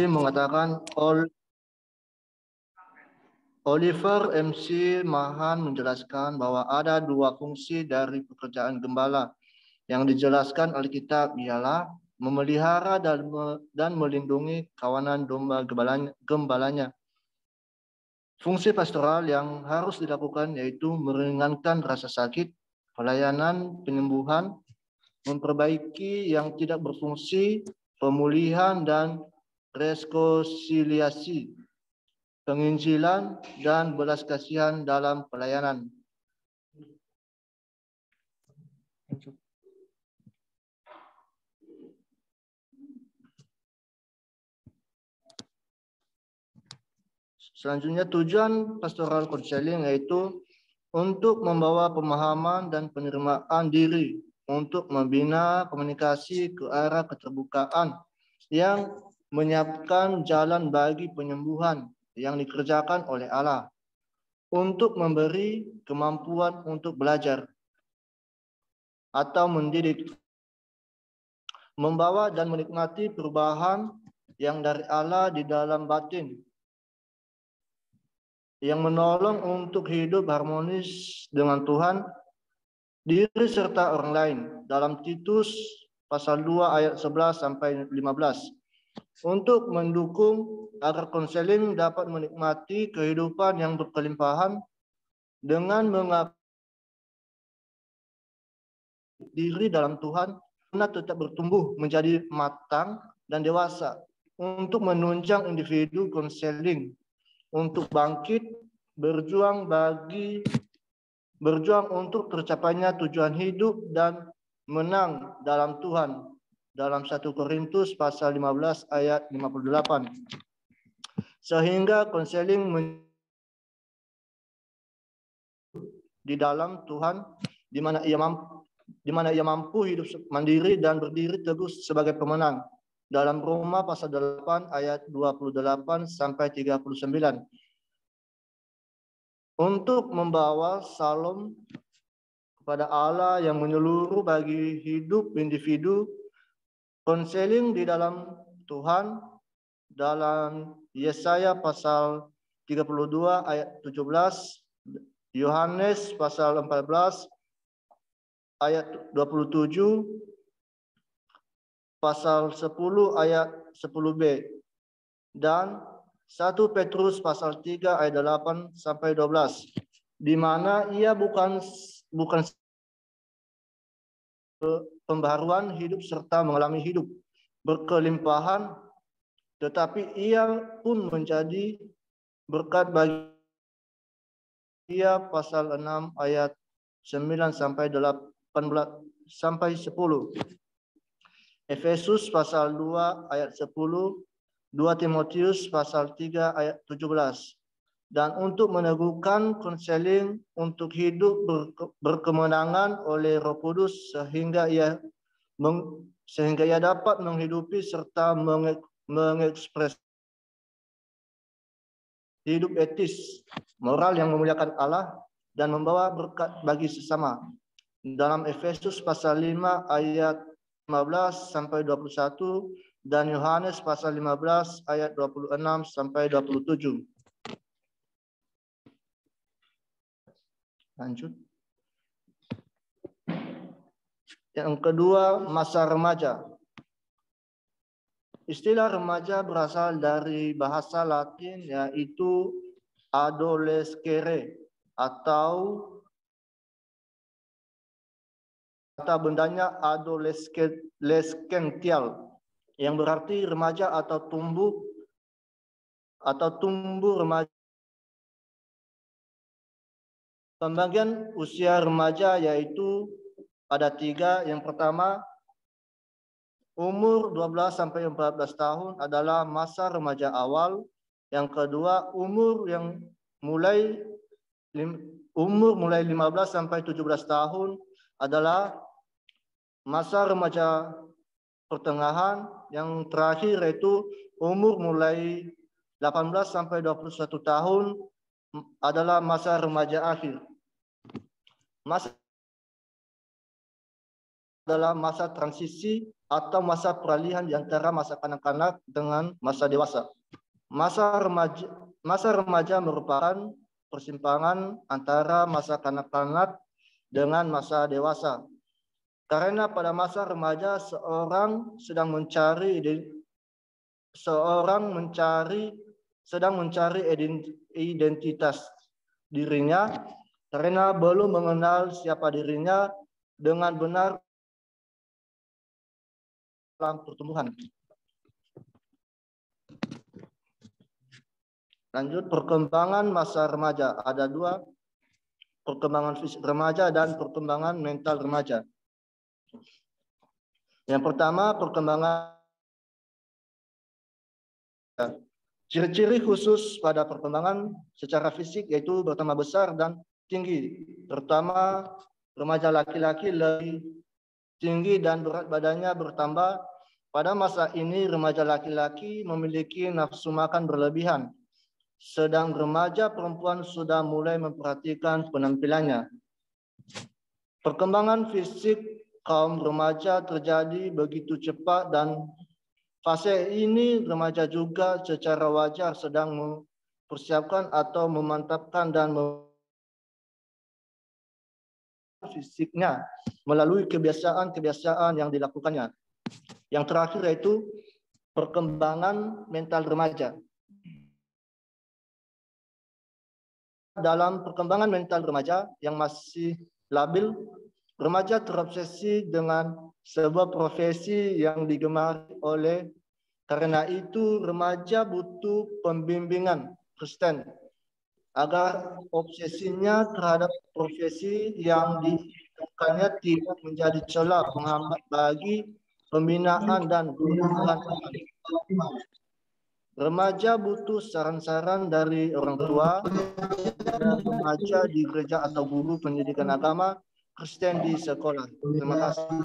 mengatakan Oliver MC Mahan menjelaskan bahwa ada dua fungsi dari pekerjaan gembala yang dijelaskan Alkitab ialah memelihara dan melindungi kawanan domba gembalanya. Fungsi pastoral yang harus dilakukan yaitu meringankan rasa sakit, pelayanan penyembuhan, memperbaiki yang tidak berfungsi, pemulihan dan rekonsiliasi, penginjilan dan belas kasihan dalam pelayanan. Selanjutnya tujuan pastoral counseling yaitu untuk membawa pemahaman dan penerimaan diri untuk membina komunikasi ke arah keterbukaan yang menyiapkan jalan bagi penyembuhan yang dikerjakan oleh Allah untuk memberi kemampuan untuk belajar atau mendidik, membawa dan menikmati perubahan yang dari Allah di dalam batin, yang menolong untuk hidup harmonis dengan Tuhan, diri serta orang lain dalam Titus pasal 2 ayat 11 sampai 15 untuk mendukung agar konseling dapat menikmati kehidupan yang berkelimpahan dengan mengabdi diri dalam Tuhan karena tetap bertumbuh menjadi matang dan dewasa untuk menunjang individu konseling untuk bangkit, berjuang untuk tercapainya tujuan hidup dan menang dalam Tuhan. Dalam 1 Korintus pasal 15 ayat 58. Sehingga konseling di dalam Tuhan di mana ia mampu hidup mandiri dan berdiri teguh sebagai pemenang. Dalam Roma pasal 8 ayat 28 sampai 39. Untuk membawa salam kepada Allah yang menyeluruh bagi hidup individu, konseling di dalam Tuhan dalam Yesaya pasal 32 ayat 17, Yohanes pasal 14 ayat 27, pasal 10 ayat 10b, dan 1 Petrus pasal 3 ayat 8 sampai 12, di mana ia bukan pembaharuan hidup serta mengalami hidup berkelimpahan, tetapi ia pun menjadi berkat bagi ia. Pasal 6 ayat 9 sampai 18 sampai 10. Efesus pasal 2 ayat 10, 2 Timotius pasal 3 ayat 17. Dan untuk meneguhkan konseling untuk hidup berkemenangan oleh Roh Kudus sehingga ia dapat menghidupi serta mengekspresi hidup etis, moral yang memuliakan Allah dan membawa berkat bagi sesama. Dalam Efesus pasal 5 ayat 15 sampai 21 dan Yohanes pasal 15 ayat 26 sampai 27. Lanjut. Yang kedua, masa remaja. Istilah remaja berasal dari bahasa Latin yaitu adolescere atau kata bendanya adolescential yang berarti remaja atau tumbuh remaja. Pembagian usia remaja yaitu ada 3. Yang pertama, umur 12 sampai 14 tahun adalah masa remaja awal. Yang kedua, umur mulai 15 sampai 17 tahun adalah masa remaja pertengahan. Yang terakhir yaitu umur mulai 18 sampai 21 tahun adalah masa remaja akhir. Masa adalah masa transisi atau masa peralihan di antara masa kanak-kanak dengan masa dewasa. Masa remaja merupakan persimpangan antara masa kanak-kanak dengan masa dewasa. Karena pada masa remaja seorang sedang mencari identitas dirinya karena belum mengenal siapa dirinya dengan benar dalam pertumbuhan. Lanjut, perkembangan masa remaja. Ada dua, perkembangan fisik remaja dan perkembangan mental remaja. Yang pertama, perkembangan. Ciri-ciri khusus pada perkembangan secara fisik yaitu bertambah besar dan tinggi. Terutama remaja laki-laki lebih tinggi dan berat badannya bertambah. Pada masa ini remaja laki-laki memiliki nafsu makan berlebihan. Sedang remaja perempuan sudah mulai memperhatikan penampilannya. Perkembangan fisik kaum remaja terjadi begitu cepat dan fase ini remaja juga secara wajar sedang mempersiapkan atau memantapkan dan fisiknya melalui kebiasaan-kebiasaan yang dilakukannya. Yang terakhir yaitu perkembangan mental remaja. Dalam perkembangan mental remaja yang masih labil, remaja terobsesi dengan sebuah profesi yang digemari oleh. Karena itu remaja butuh pembimbingan Kristen agar obsesinya terhadap profesi yang diinginkannya tidak menjadi celah penghambat bagi pembinaan dan pertumbuhan. Remaja butuh saran-saran dari orang tua, remaja di gereja atau guru pendidikan agama Kristen di sekolah. Terima kasih.